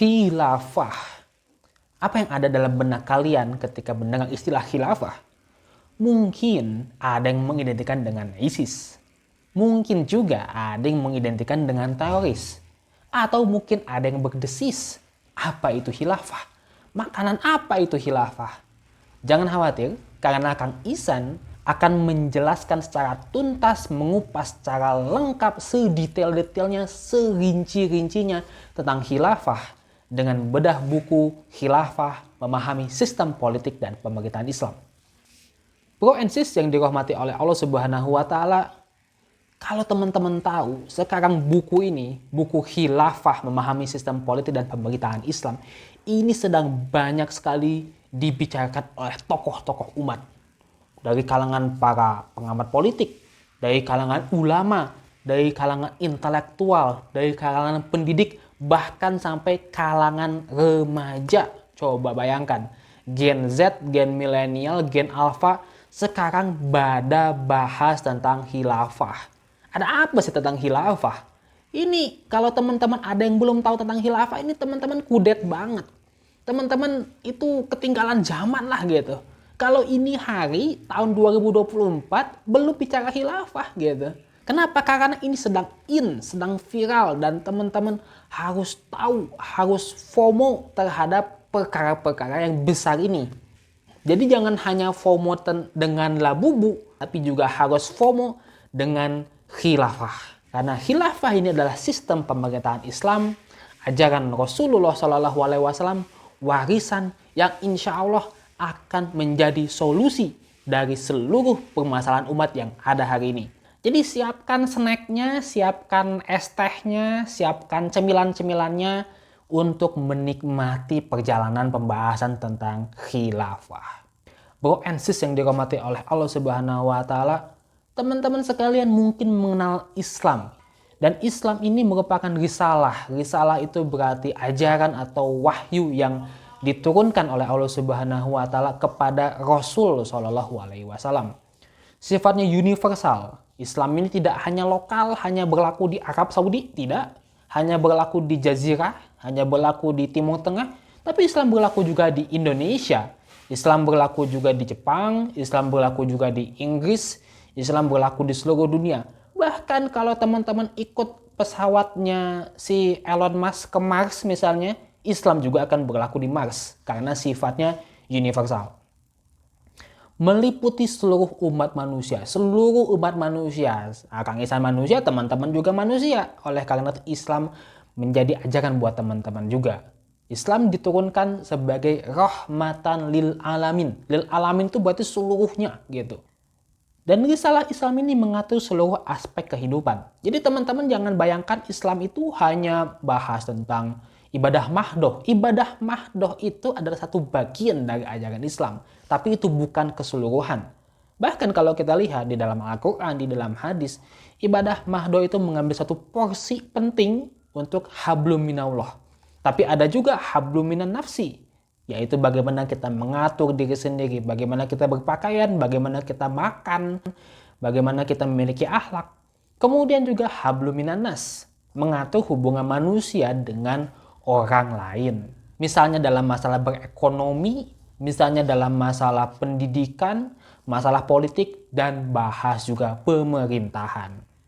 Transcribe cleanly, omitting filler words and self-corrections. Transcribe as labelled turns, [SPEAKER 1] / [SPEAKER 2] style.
[SPEAKER 1] Khilafah. Apa yang ada dalam benak kalian ketika mendengar istilah khilafah? Mungkin ada yang mengidentikan dengan ISIS. Mungkin juga ada yang mengidentikan dengan teroris. Atau mungkin ada yang berdesis. Apa itu khilafah? Makanan apa itu khilafah? Jangan khawatir, karena Kang Ihsan akan menjelaskan secara tuntas, mengupas secara lengkap, sedetail-detailnya, serinci-rincinya tentang khilafah dengan bedah buku Khilafah Memahami Sistem Politik dan Pemerintahan Islam. Bro and sis yang dirahmati oleh Allah Subhanahu wa Ta'ala, kalau teman-teman tahu, sekarang buku ini, buku Khilafah Memahami Sistem Politik dan Pemerintahan Islam, ini sedang banyak sekali dibicarakan oleh tokoh-tokoh umat. Dari kalangan para pengamat politik, dari kalangan ulama, dari kalangan intelektual, dari kalangan pendidik, bahkan sampai kalangan remaja. Coba bayangkan, Gen Z, Gen milenial, Gen Alpha, sekarang pada bahas tentang khilafah. Ada apa sih tentang khilafah? Ini kalau teman-teman ada yang belum tahu tentang khilafah, ini teman-teman kudet banget. Teman-teman itu ketinggalan zaman lah gitu. Kalau ini hari tahun 2024 belum bicara khilafah gitu. Kenapa? Karena ini sedang sedang viral dan teman-teman harus tahu, harus FOMO terhadap perkara-perkara yang besar ini. Jadi jangan hanya FOMO dengan labubu, tapi juga harus FOMO dengan khilafah. Karena khilafah ini adalah sistem pemerintahan Islam, ajaran Rasulullah SAW, warisan yang insya Allah akan menjadi solusi dari seluruh permasalahan umat yang ada hari ini. Jadi siapkan snacknya, siapkan es tehnya, siapkan cemilan-cemilannya untuk menikmati perjalanan pembahasan tentang khilafah. Bro and sis yang dirahmati oleh Allah Subhanahu wa Ta'ala, teman-teman sekalian mungkin mengenal Islam. Dan Islam ini merupakan risalah. Risalah itu berarti ajaran atau wahyu yang diturunkan oleh Allah Subhanahu wa Ta'ala kepada Rasul Shallallahu Alaihi Wasallam. Sifatnya universal. Islam ini tidak hanya lokal, hanya berlaku di Arab Saudi, tidak. Hanya berlaku di Jazirah, hanya berlaku di Timur Tengah, tapi Islam berlaku juga di Indonesia. Islam berlaku juga di Jepang, Islam berlaku juga di Inggris, Islam berlaku di seluruh dunia. Bahkan kalau teman-teman ikut pesawatnya si Elon Musk ke Mars misalnya, Islam juga akan berlaku di Mars karena sifatnya universal. Meliputi seluruh umat manusia. Seluruh umat manusia. Kang Ihsan manusia, teman-teman juga manusia. Oleh karena itu Islam menjadi ajaran buat teman-teman juga. Islam diturunkan sebagai rahmatan lil alamin. Lil alamin itu berarti seluruhnya gitu. Dan risalah Islam ini mengatur seluruh aspek kehidupan. Jadi teman-teman jangan bayangkan Islam itu hanya bahas tentang ibadah mahdoh. Ibadah mahdoh itu adalah satu bagian dari ajaran Islam. Tapi itu bukan keseluruhan. Bahkan kalau kita lihat di dalam Al-Quran, di dalam hadis, ibadah mahdoh itu mengambil satu porsi penting untuk hablum minallah. Tapi ada juga hablum minan nafsi. Yaitu bagaimana kita mengatur diri sendiri, bagaimana kita berpakaian, bagaimana kita makan, bagaimana kita memiliki akhlak. Kemudian juga hablum minan nas, mengatur hubungan manusia dengan orang lain. Misalnya dalam masalah berekonomi, misalnya dalam masalah pendidikan, masalah politik, dan bahas juga pemerintahan.